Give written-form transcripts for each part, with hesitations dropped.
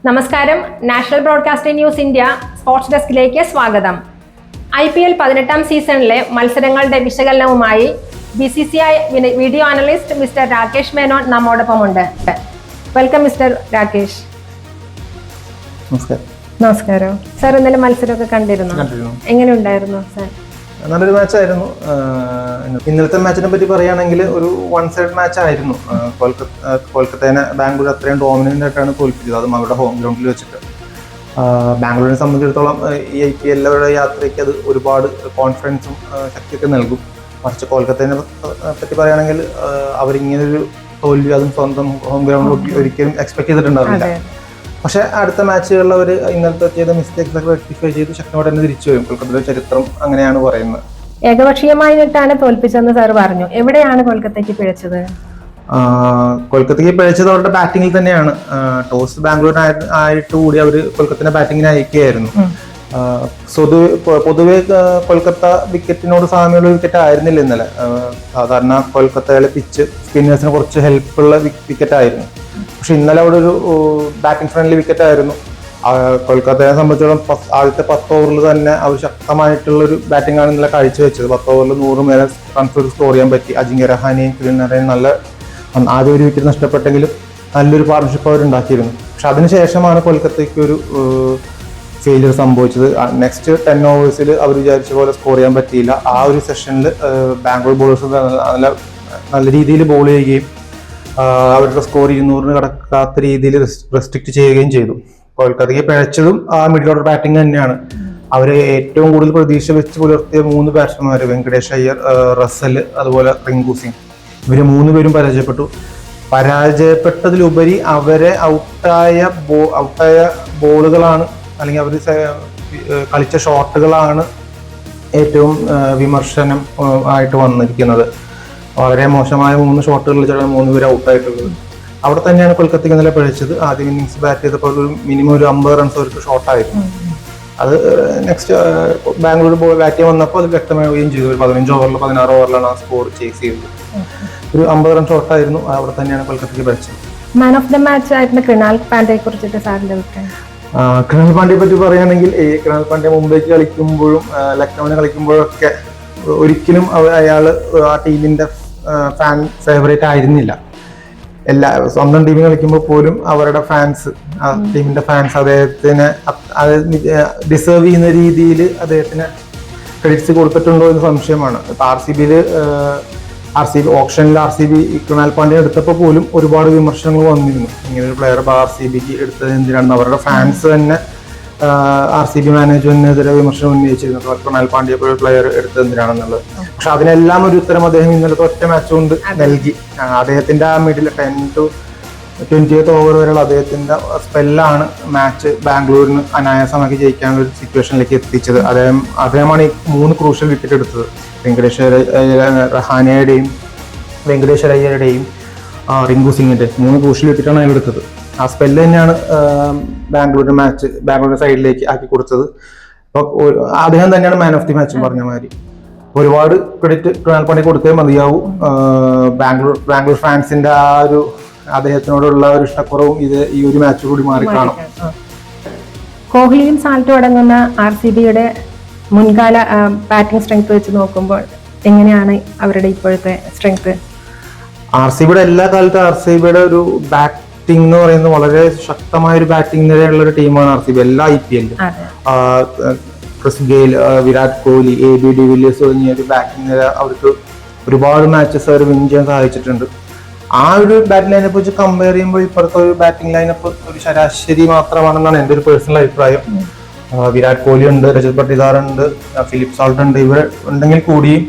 നമസ്കാരം. National broadcasting news India sports ഡെസ്കിലേക്ക് സ്വാഗതം. IPL 18ാം സീസണിലെ മത്സരങ്ങളുടെ വിശകലനവുമായി BCCI video analyst mister Rakesh Menon നമ്മോടൊപ്പമുണ്ട്. Welcome mister Rakesh. നമസ്കാരം സാർ. ഇന്നലെ മത്സരമൊക്കെ കണ്ടിരുന്നു, എങ്ങനെ ഉണ്ടായിരുന്നു സാർ? നല്ലൊരു മാച്ചായിരുന്നു. ഇന്നലത്തെ മാച്ചിനെ പറ്റി പറയുകയാണെങ്കിൽ ഒരു വൺ സൈഡ് മാച്ച് ആയിരുന്നു. കൊൽക്കത്തേനെ ബാംഗ്ലൂർ അത്രയും ഡോമിനന്റ് ആയിട്ടാണ് തോൽപ്പിച്ചത്, അതും അവരുടെ ഹോം ഗ്രൗണ്ടിൽ വെച്ചിട്ട്. ബാംഗ്ലൂരിനെ സംബന്ധിച്ചിടത്തോളം ഈ IPL യാത്രയ്ക്ക് അത് ഒരുപാട് കോൺഫിഡൻസും ശക്തിയൊക്കെ നൽകും. മറിച്ച് കൊൽക്കത്തേനെ പറ്റി പറയുകയാണെങ്കിൽ അവരിങ്ങനൊരു തോൽവി അതും സ്വന്തം ഹോം ഗ്രൗണ്ടിൽ ഒരിക്കലും എക്സ്പെക്ട് ചെയ്തിട്ടുണ്ടാവില്ല. പക്ഷെ അടുത്ത മാച്ചുകളിൽ അവർ ഇന്നലത്തെ ചെയ്ത മിസ്റ്റേക്സ് ഒക്കെ റെക്ടിഫൈ ചെയ്ത് ശക്തമായിട്ട് തന്നെ തിരിച്ചു വരും. കൊൽക്കത്തയുടെ ചരിത്രം അങ്ങനെയാണ് പറയുന്നത്. ഏകപക്ഷീയമായിട്ടാണ് തോൽപ്പിച്ചതെന്ന് സാർ പറഞ്ഞു. എവിടെയാണ് കൊൽക്കത്തയ്ക്ക് പിഴച്ചത്? കൊൽക്കത്തയ്ക്ക് പിഴച്ചത് അവരുടെ ബാറ്റിങ്ങിൽ തന്നെയാണ്. ടോസ് ബാംഗ്ലൂരിനായിട്ട് കൂടി അവർ കൊൽക്കത്തയുടെ ബാറ്റിങ്ങിന് അയക്കുകയായിരുന്നു. പൊതുവെ കൊൽക്കത്ത വിക്കറ്റിനോട് സാമ്യമുള്ള വിക്കറ്റ് ആയിരുന്നില്ല ഇന്നലെ. സാധാരണ കൊൽക്കത്തയിലെ പിച്ച് സ്പിന്നേഴ്സിന് കുറച്ച് ഹെൽപ്പുള്ള വിക്കറ്റ് ആയിരുന്നു. പക്ഷെ ഇന്നലെ അവിടെ ഒരു ബാറ്റിംഗ് ഫ്രണ്ട്ലി വിക്കറ്റ് ആയിരുന്നു. കൊൽക്കത്തയെ സംബന്ധിച്ചിടത്തോളം ആദ്യത്തെ 10 ഓവറിൽ തന്നെ അവർ ശക്തമായിട്ടുള്ള ഒരു ബാറ്റിംഗ് ആണ് ഇന്നലെ കാഴ്ചവെച്ചത്. 10 ഓവറിൽ 100 മേലെ റൺസ് സ്കോർ ചെയ്യാൻ പറ്റി. അജിങ്ക്യ രഹാനെയും കിരൺ നല്ല ആദ്യം ഒരു വിക്കറ്റ് നഷ്ടപ്പെട്ടെങ്കിലും നല്ലൊരു പാർട്ണർഷിപ്പ് അവർ ഉണ്ടാക്കിയിരുന്നു. പക്ഷെ അതിനുശേഷമാണ് കൊൽക്കത്തയ്ക്ക് ഒരു ഫെയിലിയർ സംഭവിച്ചത്. നെക്സ്റ്റ് 10 ഓവേഴ്സിൽ അവർ വിചാരിച്ച പോലെ സ്കോർ ചെയ്യാൻ പറ്റിയില്ല. ആ ഒരു സെഷനിൽ ബാംഗ്ലൂർ ബോളേഴ്സ് നല്ല രീതിയിൽ ബോൾ ചെയ്യുകയും അവരുടെ സ്കോർ 200 കടക്കാത്ത രീതിയിൽ റെസ്ട്രിക്ട് ചെയ്യുകയും ചെയ്തു. കൊൽക്കത്തയ്ക്ക് പിഴച്ചതും ആ മിഡിൽ ഓർഡർ ബാറ്റിംഗ് തന്നെയാണ്. അവര് ഏറ്റവും കൂടുതൽ പ്രതീക്ഷ വെച്ച് പുലർത്തിയ 3 ബാറ്റ്സ്മാൻമാർ, വെങ്കടേഷ് അയ്യർ, റസൽ, അതുപോലെ റിങ്കു സിംഗ്, ഇവര് 3 പേരും പരാജയപ്പെട്ടതിലുപരി അവരെ ഔട്ടായ ബോളുകളാണ്, അല്ലെങ്കിൽ അവർ കളിച്ച ഷോട്ടുകളാണ് ഏറ്റവും വിമർശനം ആയിട്ട് വന്നിരിക്കുന്നത്. വളരെ മോശമായ 3 ഷോട്ടുകൾ വെച്ചാണ് 3 പേര് ഔട്ടായിട്ടുള്ളത്. അവിടെ തന്നെയാണ് കൊൽക്കത്തയ്ക്ക് ഇന്നലെ പിഴച്ചത്. ആദ്യം ഇന്നിങ്സ് ബാറ്റ് ചെയ്തപ്പോൾ ഒരു മിനിമം ഒരു 50 റൺസ് അവർക്ക് ഷോട്ടായിരുന്നു. അത് നെക്സ്റ്റ് ബാംഗ്ലൂർ ബാറ്റ് ചെയ്യാൻ വന്നപ്പോൾ അത് വ്യക്തമാവുകയും ചെയ്തു. ഒരു 15 ഓവറിൽ 16 ഓവറിലാണ് ആ സ്കോർ ചേസ് ചെയ്തത്. ഒരു 50 റൺ ഷോട്ടായിരുന്നു. അവിടെ തന്നെയാണ് കൊൽക്കത്തയ്ക്ക് പിഴച്ചത്. മാൻ ഓഫ് ദ മാച്ച് ആയിരുന്നു കൃണാൽ പാണ്ഡ്യയെ കുറിച്ചിട്ട് സാറിന്റെ അഭിപ്രായം? കൃണാൽ പാണ്ഡ്യയെ പറ്റി പറയുകയാണെങ്കിൽ കൃണാൽ പാണ്ഡ്യ മുംബൈക്ക് കളിക്കുമ്പോഴും ലക്നൌവിന് കളിക്കുമ്പോഴൊക്കെ ഒരിക്കലും അയാള് ആ ടീമിന്റെ ഫാൻ ഫേവറേറ്റ് ആയിരുന്നില്ല. സ്വന്തം ടീമിൽ കളിക്കുമ്പോൾ പോലും അവരുടെ ഫാൻസ്, ആ ടീമിന്റെ ഫാൻസ് അദ്ദേഹത്തിന് ഡിസേർവ് ചെയ്യുന്ന രീതിയിൽ അദ്ദേഹത്തിന് ക്രെഡിറ്റ്സ് കൊടുത്തിട്ടുണ്ടോ എന്ന് സംശയമാണ്. RCB ഓപ്ഷനിൽ RCB കൃണാൽ പാണ്ഡ്യ എടുത്തപ്പോൾ പോലും ഒരുപാട് വിമർശനങ്ങൾ വന്നിരുന്നു. ഇങ്ങനെ ഒരു പ്ലെയർ RCBക്ക് എടുത്തത് എന്തിനാണെന്ന് അവരുടെ ഫാൻസ് തന്നെ RCB മാനേജ്മെന്റിനെതിരെ വിമർശനം ഉന്നയിച്ചിരുന്നു. കൃണാൽ പാണ്ഡ്യ ഒരു പ്ലെയർ എടുത്തത് എന്തിനാണെന്നുള്ളത്. പക്ഷെ അതിനെല്ലാം ഒരു ഉത്തരം അദ്ദേഹം ഇന്നലത്തെ ഒറ്റ മാച്ച് കൊണ്ട് നൽകി. അദ്ദേഹത്തിന്റെ ആ മിഡിൽ 10 to 20th ഓവർ വരെയുള്ള അദ്ദേഹത്തിന്റെ സ്പെല്ലാണ് മാച്ച് ബാംഗ്ലൂരിന് അനായാസമാക്കി ജയിക്കാനുള്ള ഒരു സിറ്റുവേഷനിലേക്ക് എത്തിച്ചത്. അദ്ദേഹമാണ് ഈ 3 ക്രൂഷ്യൽ വിക്കറ്റ് എടുത്തത്. വെങ്കടേഷ് രഹാനെയുടെയും വെങ്കടേശ്വര അയ്യരുടെയും റിങ്കു സിംഗിന്റെ 3 ക്രൂഷ്യൽ വിക്കറ്റാണ് അയാൾ എടുത്തത്. ആ സ്പെല്ല് തന്നെയാണ് ബാംഗ്ലൂരിന്റെ സൈഡിലേക്ക് ആക്കി കൊടുത്തത്. അപ്പൊ അദ്ദേഹം തന്നെയാണ് മാൻ ഓഫ് ദി മാച്ചും പറഞ്ഞ മാതിരി. ഒരുപാട് ക്രെഡിറ്റ് കൃണാൽ പാണ്ഡ്യ കൊടുത്തേ മതിയാവും. ബാംഗ്ലൂർ ഫാൻസിന്റെ ആ ഒരു അദ്ദേഹത്തിനോടുള്ള ഒരു ഇഷ്ടക്കുറവും ഈ ഒരു മാച്ച് കൂടി മാറിക്കാണും. കോഹ്ലിയും സാൾട്ടും അടങ്ങുന്ന RCBയുടെ മുൻകാല ബാറ്റിംഗ് സ്ട്രെങ്ത് വെച്ച് നോക്കുമ്പോൾ എങ്ങനെയാണ് അവരുടെ ഇപ്പോഴത്തെ സ്ട്രെങ്ത്? RCBയുടെ എല്ലാ കാലത്തും RCBയുടെ ഒരു ബാറ്റിംഗ് എന്ന് പറയുന്നത് വളരെ ശക്തമായ ഒരു ബാറ്റിംഗ് നിരയുള്ള ഒരു ടീമാണ് RCB. എല്ലാ IPL-ലും Chris Gayle, Virat Kohli, AB de Villiers തുടങ്ങിയ ഒരു ബാറ്റിംഗ് നിര അവർക്ക് ഒരുപാട് മാച്ചസ് അവർ വിൻ ചെയ്യാൻ സാധിച്ചിട്ടുണ്ട്. ആ ഒരു ബാറ്റിംഗ് ലൈനപ്പ് വെച്ച് കമ്പയർ ചെയ്യുമ്പോൾ ഇപ്പോഴത്തെ ഒരു ബാറ്റിംഗ് ലൈനപ്പ് ഒരു ശരാശരി മാത്രമാണെന്നാണ് എൻ്റെ ഒരു പേഴ്സണൽ അഭിപ്രായം. വിരാട് കോഹ്ലി ഉണ്ട്, രജത് പട്ടിദാർ ഉണ്ട്, ഫിലിപ്പ് സാൾട്ട് ഉണ്ട്. ഇവർ ഉണ്ടെങ്കിൽ കൂടിയും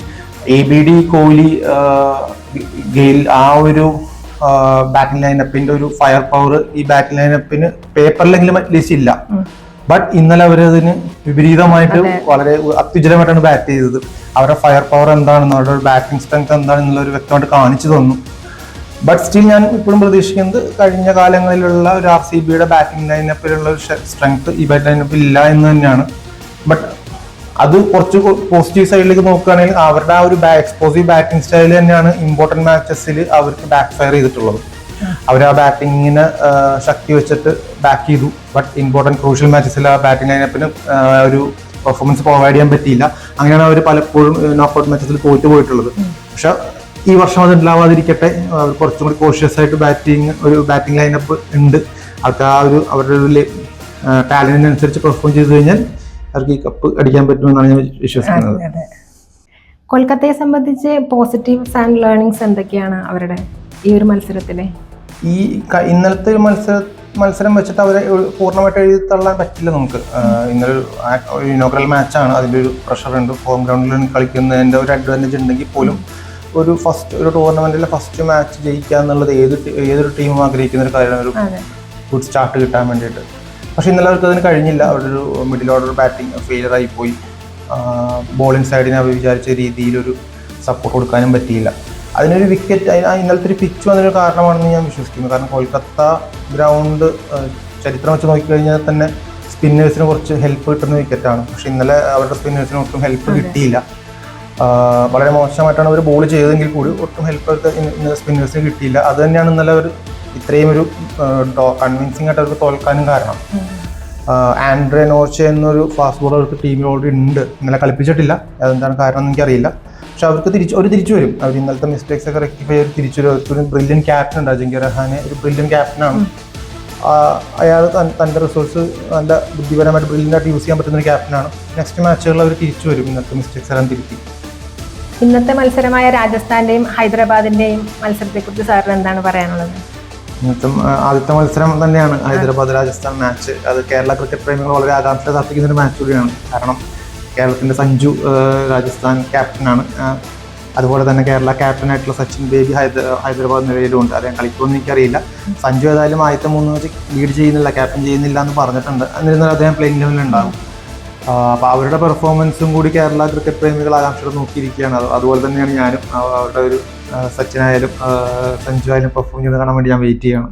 ABD, കോഹ്ലി, ഗെയിൽ ആ ഒരു ബാറ്റിംഗ് ലൈനപ്പിന്റെ ഒരു ഫയർ പവർ ഈ ബാറ്റിംഗ് ലൈനപ്പിന് പേപ്പറിലെങ്കിലും അറ്റ്ലീസ്റ്റ് ഇല്ല. ബട്ട് ഇന്നലെ അവരതിന് വിപരീതമായിട്ട് വളരെ അത്യുജ്വലമായിട്ടാണ് ബാറ്റ് ചെയ്തത്. അവരുടെ ഫയർ പവർ എന്താണെന്ന്, അവരുടെ ബാറ്റിംഗ് സ്ട്രെങ്ത് എന്താണെന്നുള്ള ഒരു വ്യക്തമായിട്ട് കാണിച്ചു തന്നു. ബട്ട് സ്റ്റിൽ ഞാൻ ഇപ്പോഴും പ്രതീക്ഷിക്കുന്നത് കഴിഞ്ഞ കാലങ്ങളിലുള്ള ഒരു RCBയുടെ ബാറ്റിംഗ് ലൈനപ്പിലുള്ള ഒരു സ്ട്രെങ്ത് ഈ ബാറ്റിംഗ് ലൈനപ്പിൽ ഇല്ല എന്ന് തന്നെയാണ്. ബട്ട് അത് കുറച്ച് പോസിറ്റീവ് സൈഡിലേക്ക് നോക്കുകയാണെങ്കിൽ അവരുടെ ആ ഒരു എക്സ്പ്ലോസീവ് ബാറ്റിംഗ് സ്റ്റൈൽ തന്നെയാണ് ഇമ്പോർട്ടന്റ് മാച്ചസിൽ അവർക്ക് ബാക്ക് ഫയർ ചെയ്തിട്ടുള്ളത്. അവർ ആ ബാറ്റിങ്ങിന് ശക്തി വെച്ചിട്ട് ബാക്ക് ചെയ്തു. ബട്ട് ഇമ്പോർട്ടൻറ്റ് ക്രൂഷ്യൽ മാച്ചസിൽ ആ ബാറ്റിംഗ് ലൈനപ്പിന് ഒരു പെർഫോമൻസ് പ്രൊവൈഡ് ചെയ്യാൻ പറ്റിയില്ല. അങ്ങനെയാണ് അവർ പലപ്പോഴും നോക്കൗട്ട് മാച്ചസിൽ പോയിട്ടുള്ളത്. പക്ഷെ ഈ വർഷം അത് ഉണ്ടാവാതിരിക്കട്ടെ, അവർ കുറച്ചും കൂടി കോഷ്യസ് ആയിട്ട് ബാറ്റിംഗ് ലൈനപ്പ് ഉണ്ട്. അവർക്ക് ആ ഒരു അവരുടെ ഒരു ടാലന്റിനനുസരിച്ച് പെർഫോം ചെയ്തു കഴിഞ്ഞാൽ അവർക്ക് ഈ കപ്പ് അടിക്കാൻ പറ്റുമെന്നാണ് ഞാൻ വിശ്വസിക്കുന്നത്. കൊൽക്കത്തയെ സംബന്ധിച്ച് പോസിറ്റീവ്സ് ആൻഡ് ലേണിംഗ്സ് എന്തൊക്കെയാണ് അവരുടെ ഈ ഒരു മത്സരത്തിലെ? ഈ ഇന്നലത്തെ ഒരു മത്സരം വെച്ചിട്ട് അവരെ പൂർണ്ണമായിട്ട് എഴുതി തള്ളാൻ പറ്റില്ല നമുക്ക്. ഇന്നലെ ഒരു ഇനോഗ്രൽ മാച്ചാണ്, അതിൻ്റെ ഒരു പ്രഷർ ഉണ്ട്. ഹോം ഗ്രൗണ്ടിൽ കളിക്കുന്നതിൻ്റെ ഒരു അഡ്വാൻറ്റേജ് ഉണ്ടെങ്കിൽ പോലും ഒരു ടൂർണമെന്റിലെ ഫസ്റ്റ് മാച്ച് ജയിക്കുക എന്നുള്ളത് ഏതൊരു ടീമും ആഗ്രഹിക്കുന്ന ഒരു കാര്യമാണ്, ഒരു ഗുഡ് സ്റ്റാർട്ട് കിട്ടാൻ വേണ്ടിയിട്ട്. പക്ഷെ ഇന്നലെ അവർക്ക് അതിന് കഴിഞ്ഞില്ല. അവരുടെ ഒരു മിഡിൽ ഓർഡർ ബാറ്റിംഗ് ഫെയിലിയർ ആയിപ്പോയി. ബോളിംഗ് സൈഡിന് അവർ വിചാരിച്ച രീതിയിലൊരു സപ്പോർട്ട് കൊടുക്കാനും പറ്റിയില്ല. അതിനൊരു വിക്കറ്റ്, ഇന്നലത്തെ ഒരു പിച്ച് വന്നൊരു കാരണമാണെന്ന് ഞാൻ വിശ്വസിക്കുന്നു. കാരണം കൊൽക്കത്ത ഗ്രൗണ്ട് ചരിത്രം വെച്ച് നോക്കിക്കഴിഞ്ഞാൽ തന്നെ സ്പിന്നേഴ്സിന് കുറച്ച് ഹെൽപ്പ് കിട്ടുന്ന വിക്കറ്റാണ്. പക്ഷെ ഇന്നലെ അവരുടെ സ്പിന്നേഴ്സിന് ഒട്ടും ഹെൽപ്പ് കിട്ടിയില്ല. വളരെ മോശമായിട്ടാണ് അവർ ബോൾ ചെയ്തതെങ്കിൽ കൂടി ഒട്ടും ഹെൽപ്പ് അവർക്ക് ഇന്നലെ സ്പിന്നേഴ്സിന് കിട്ടിയില്ല. അത് തന്നെയാണ് ഇന്നലെ അവർ ഇത്രയും ഒരു കൺവിൻസിംഗ് ആയിട്ട് അവർക്ക് തോൽക്കാനും കാരണം. ആൻഡ്രെ നോർച്ചെ എന്നൊരു ഫാസ്റ്റ് ബോളർ അവർക്ക് ടീമിൽ ഓൾറെഡി ഉണ്ട്. ഇന്നലെ കളിപ്പിച്ചിട്ടില്ല, അതെന്താണ് കാരണം എന്ന് എനിക്കറിയില്ല. പക്ഷെ അവർക്ക് തിരിച്ചു വരും. അവർ ഇന്നലത്തെ മിസ്റ്റേക്സ് ഒക്കെ റെക്ടിഫൈ ചെയ്ത് തിരിച്ചു വരും. അവർക്കൊരു ബ്രില്യൻ ക്യാപ്റ്റൻ ഉണ്ട്, അജിങ്ക്യ രഹാനെ ഒരു ബ്രില്യൻ ക്യാപ്റ്റനാണ്. അയാൾ തൻ്റെ റിസോഴ്സ് നല്ല ബുദ്ധിപരമായിട്ട് ബ്രില്യൻ്റായിട്ട് യൂസ് ചെയ്യാൻ പറ്റുന്ന ഒരു ക്യാപ്റ്റനാണ്. നെക്സ്റ്റ് മാച്ചുകളിൽ അവർ തിരിച്ചു വരും, ഇന്നത്തെ മിസ്റ്റേക്സ് എല്ലാം തിരുത്തി. ഇന്നത്തെ മത്സരമായ രാജസ്ഥാന്റെയും ഹൈദരാബാദിന്റെയും മത്സരത്തെക്കുറിച്ച് സാറിന് എന്താണ് പറയാനുള്ളത്? ഇന്നത്തെ ആദ്യത്തെ മത്സരം തന്നെയാണ് ഹൈദരാബാദ് രാജസ്ഥാൻ മാച്ച്. അത് കേരള ക്രിക്കറ്റ് പ്രേമികൾ വളരെ ആകാംക്ഷ കാത്തിരിക്കുന്ന ഒരു മാച്ച് കൂടിയാണ്. കാരണം കേരളത്തിൻ്റെ സഞ്ജു രാജസ്ഥാൻ ക്യാപ്റ്റനാണ്. അതുപോലെ തന്നെ കേരള ക്യാപ്റ്റനായിട്ടുള്ള സച്ചിൻ ബേബി ഹൈദരാബാദ് നിലയിലുണ്ട്. അദ്ദേഹം കളിക്കുമെന്ന് എനിക്കറിയില്ല. സഞ്ജു ഏതായാലും ആദ്യത്തെ 3 മാച്ച് ലീഡ് ചെയ്യുന്നില്ല, ക്യാപ്റ്റൻ ചെയ്യുന്നില്ല എന്ന് പറഞ്ഞിട്ടുണ്ട്. എന്നിരുന്നാലും അദ്ദേഹം പ്ലേയിങ് ലെവലിൽ ഉണ്ടാകും. അപ്പോൾ അവരുടെ പെർഫോമൻസും കൂടി കേരള ക്രിക്കറ്റ് പ്രേമികൾ ആകാംക്ഷയോടെ നോക്കിയിരിക്കുകയാണ്. അതുപോലെ തന്നെയാണ് ഞാനും. അവരുടെ ഒരു സച്ചിനായാലും സഞ്ജു ആയാലും പെർഫോം ചെയ്ത് കാണാൻ വേണ്ടി ഞാൻ വെയിറ്റ് ചെയ്യണം.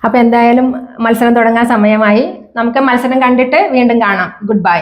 അപ്പോൾ എന്തായാലും മത്സരം തുടങ്ങാൻ സമയമായി. നമുക്ക് മത്സരം കണ്ടിട്ട് വീണ്ടും കാണാം. Good bye.